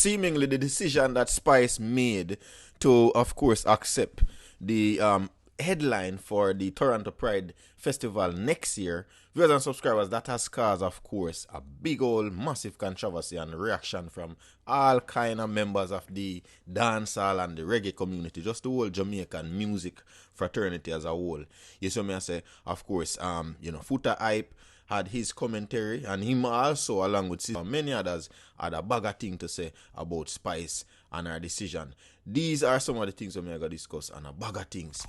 seemingly the decision that Spice made to, of course, accept the headline for the Toronto Pride Festival next year, viewers and subscribers, that has caused, of course, a big old massive controversy and reaction from all kind of members of the dancehall and the reggae community, just the whole Jamaican music fraternity as a whole. You see me I say, of course, Foota Hype had his commentary, and him also, along with many others, had a bag of thing to say about Spice and her decision. These are some of the things that we're going to discuss, and a bag of things.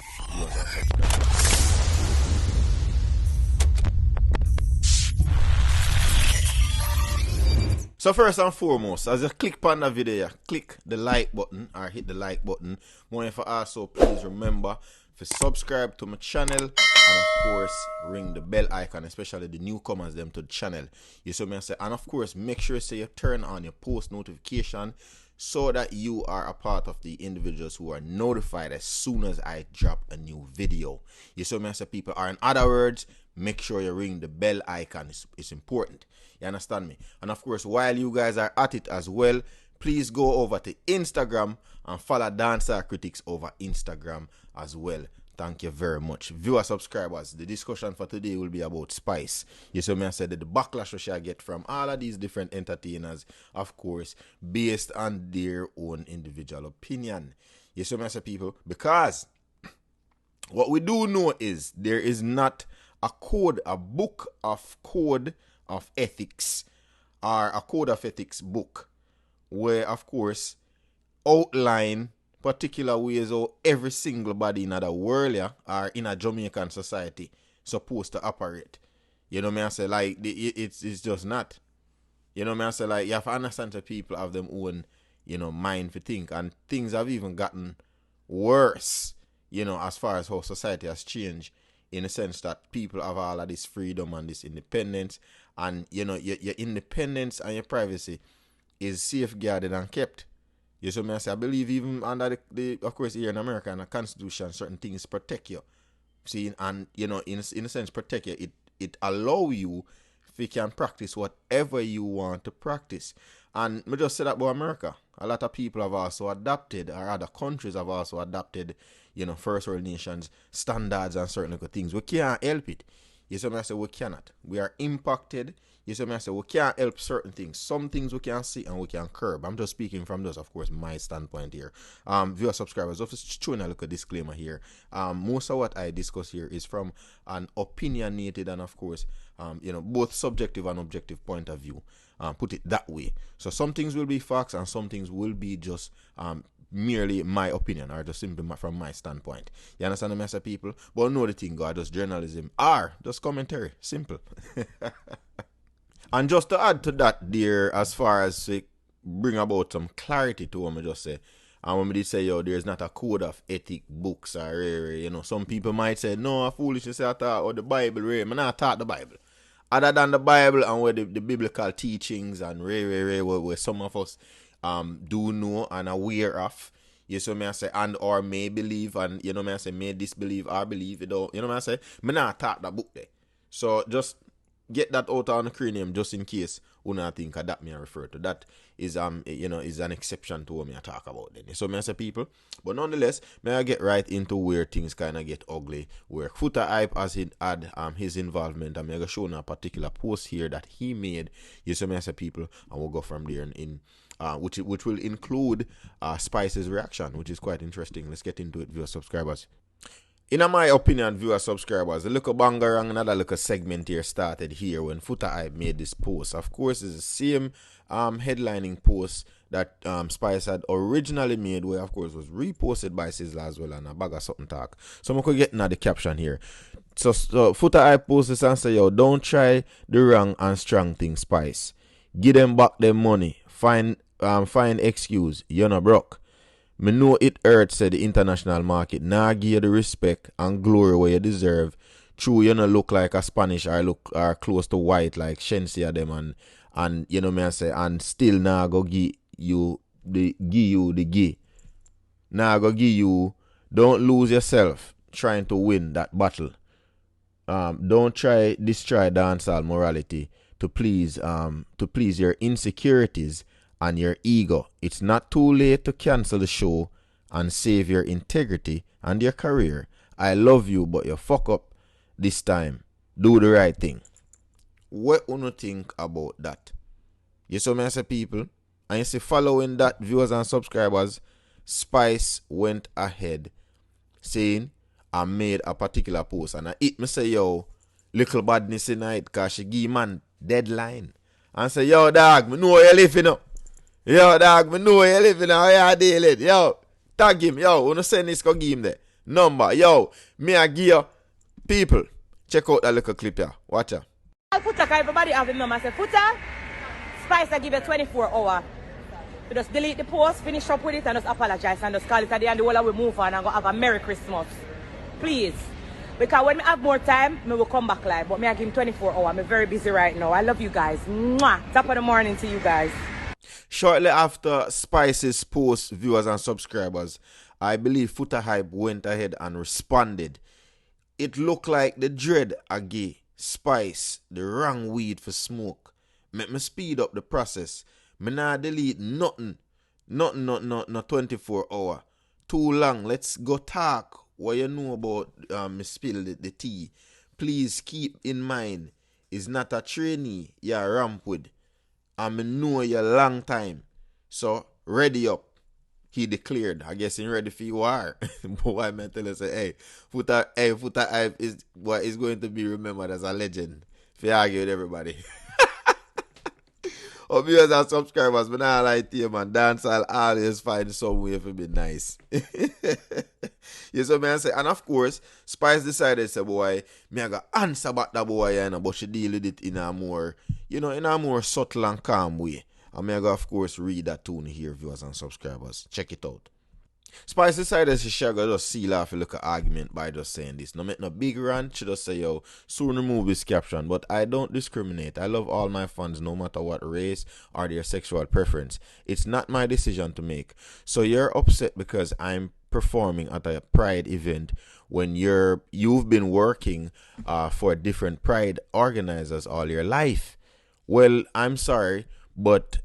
So first and foremost, as you click on the video, click the like button or hit the like button. More if also, please remember to subscribe to my channel, and of course ring the bell icon, especially the newcomers them to the channel. You see me I say, and of course make sure you turn on your post notification so that you are a part of the individuals who are notified as soon as I drop a new video. You see me I say, people, or in other words, make sure you ring the bell icon. It's important. You understand me? And of course, while you guys are at it as well, please go over to Instagram and follow Dancehall Critics over Instagram as well. Thank you very much. Viewer subscribers, the discussion for today will be about Spice. You see me I said that the backlash we shall get from all of these different entertainers, of course, based on their own individual opinion. You see me I say, people, because what we do know is there is not a book of code of ethics, or a code of ethics book where, of course, outline particular ways how every single body in the world or in a Jamaican society supposed to operate. You know me I say, like, it's just not. You know me I say, like, you have to understand that people have them own, mind to think, and things have even gotten worse, as far as how society has changed, in the sense that people have all of this freedom and this independence, and your independence and your privacy is safeguarded and kept. You see me I say, I believe even under the of course here in America and the Constitution, certain things protect you. See, and in a sense protect you. It allow you if you can practice whatever you want to practice. And me just say that about America. A lot of people have also adopted, or other countries have also adopted, first world nations standards and certain things. We can't help it. You see me I say, we cannot. We are impacted. You see me I say, we can't help certain things. Some things we can see and we can curb. I'm just speaking from those, of course, my standpoint here. Viewer subscribers, just showing a little disclaimer here. Most of what I discuss here is from an opinionated and, of course, both subjective and objective point of view. Put it that way. So some things will be facts and some things will be just merely my opinion, or just simply from my standpoint. You understand the message, people? But know the thing, God, just journalism or just commentary. Simple. And just to add to that, dear, as far as bring about some clarity to what I just say, and when we did say, there's not a code of ethic books, or some people might say, no, foolishness I talk or the Bible, I'm not talk the Bible. Other than the Bible and where the biblical teachings and where some of us do know and aware of, you see me I say, and or may believe, and me I say, may disbelieve or believe, me I say, me not talk that book there. So just get that out on the cranium just in case you not think that me I refer to. That is is an exception to what me I talk about then. So me I say, people, but nonetheless, may I get right into where things kind of get ugly, where Foota Hype has had his involvement. I'm going to show a particular post here that he made. You see me I say, people, and we'll go from there in which will include Spice's reaction, which is quite interesting. Let's get into it, viewer subscribers. In my opinion, viewer subscribers, a little bangarang, another little segment here started here when Foota Hype made this post. Of course, it's the same headlining post that Spice had originally made, where of course was reposted by Sizzla as well, and a bag of something talk. So I'm going to get into the caption here. So Foota Hype posts this and say, don't try the wrong and strong thing, Spice. Give them back their money. Find excuse. You're not broke. Me know it hurts, said the international market. Nah, give you the respect and glory where you deserve. True, you don't look like a Spanish or look close to white like Shensia them and me I say, and still nah go give you the gi. Nah go give you. Don't lose yourself trying to win that battle. Don't destroy dancehall morality to please your insecurities and your ego. It's not too late to cancel the show and save your integrity and your career. I love you, but you fuck up this time. Do the right thing. What you think about that? You saw me as a people, and you see following that, viewers and subscribers, Spice went ahead saying I made a particular post, and I hit me say, yo, little badness in it, cause she give man deadline. And say, yo dog, me know where you living up. Yo dog, me know where you living up, how you dealing? Yo, tag him, yo, wanna send this, go give him the number. Yo, me I give you people. Check out that little clip here. Watch her. I'll put everybody have him number. I say, Puta, Spice I give you 24 hours. We just delete the post, finish up with it, and just apologize and just call it at the end. The whole we move on and go have a Merry Christmas. Please. Because when we have more time, we will come back live. But me I give him 24 hours. I'm very busy right now. I love you guys. Mwah. Top of the morning to you guys. Shortly after Spice's post, viewers and subscribers, I believe Foota Hype went ahead and responded. It looked like the dread again. Spice, the wrong weed for smoke. Make me speed up the process. Me nah delete nothing. Nothing 24 hour. Too long. Let's go talk. What you know about me spill the tea. Please keep in mind, it's not a trainee you're ramp with. I know you long time. So ready up. He declared. I guess he ready for you are. But why I tell you say, hey, Foota Hype is what is going to be remembered as a legend. If you argue with everybody. Oh, viewers and subscribers, but now I like to you, man. Dancehall always find some way for be nice. Yes, so man say, and of course, Spice decided, say, boy, me I got answer back that boy, you know, but she deal with it in a more, in a more subtle and calm way. And me I got, of course, read that tune here, viewers and subscribers. Check it out. Spice decided she should just seal off a little argument by just saying this. No make no big rant, she just say, yo, soon remove this caption. But I don't discriminate. I love all my fans no matter what race or their sexual preference. It's not my decision to make. So you're upset because I'm performing at a pride event when you've been working for different pride organizers all your life. Well, I'm sorry, but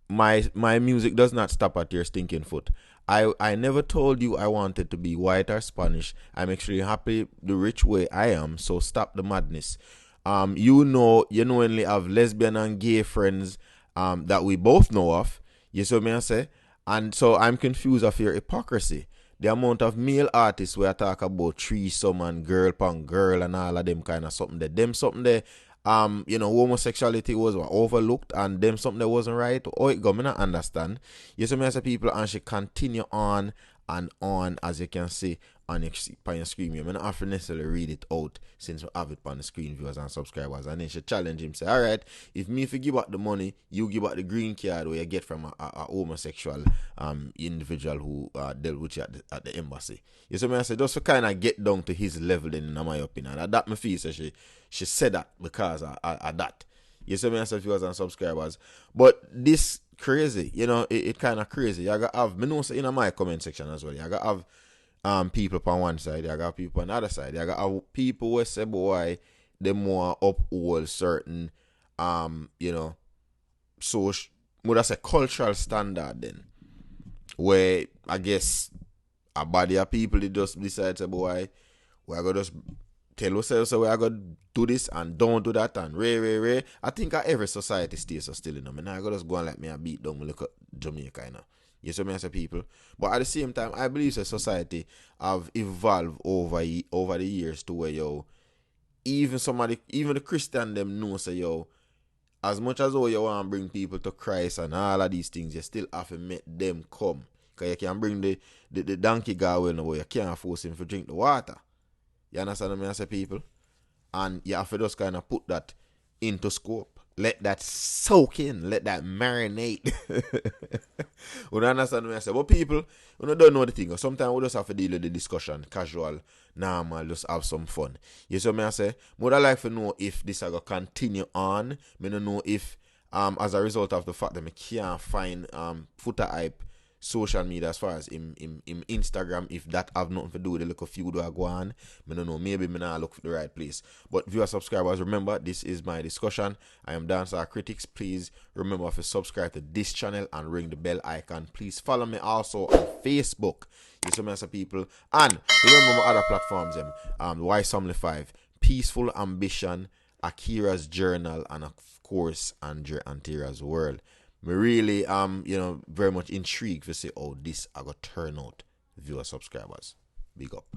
my music does not stop at your stinking foot. I never told you I wanted to be white or Spanish. I'm extremely happy the rich way I am, so stop the madness. You only have lesbian and gay friends that we both know of. You see what I say? And so I'm confused of your hypocrisy. The amount of male artists where I talk about threesome and girl pon girl and all of them kind of something there. Them something there. Homosexuality was overlooked and them something that wasn't right. Oh, it got me not understand. You see me as a people and she continue on and on, as you can see on your screen. You may not have to necessarily read it out since we have it on the screen, viewers and subscribers. And then she challenge him, say, all right, if me give out the money, you give out the green card where you get from a homosexual individual who dealt with you at the embassy. You see me I say, just to kind of get down to his level then, in my opinion. And that me feel so she said that because of that. You see me I say, viewers and subscribers. But this crazy, it kind of crazy. You gotta have, me know say in my comment section as well, you gotta have people on one side, you gotta have people on the other side. You gotta have people who say, boy, they more uphold certain so would I say cultural standard then, where I guess a body of people they just decide to, boy, we're gonna just tell ourselves so we're gonna do this and don't do that and ray. I think every society stays so still, I mean, I gotta just go and let me beat down look at Jamaica, You see me as a people. But at the same time, I believe that society have evolved over the years to where even the Christian them know say as much as you want to bring people to Christ and all of these things, you still have to make them come. Because you can bring the donkey guy well, but you can't force him to drink the water. You understand what I say, people? And you have to just kind of put that into scope. Let that soak in. Let that marinate. You understand what I say? But people, don't know the thing. Sometimes we just have to deal with the discussion. Casual, normal, just have some fun. You see what I say? Would I like to know if this is going to continue on. I don't know if, as a result of the fact that I can't find Foota Hype social media as far as him Instagram. If that have nothing to do with the look of few do I go on, I don't know, maybe me not look for the right place. But viewer subscribers, remember this is my discussion. I am Dancehall Critics. Please remember to subscribe to this channel and ring the bell icon. Please follow me also on Facebook. You see me, people, and remember my other platforms, Why Somely 5, Peaceful Ambition, Akira's Journal, and of course Andre Antira's World. Me really very much intrigued to see how this I got turn out, viewer subscribers. Big up.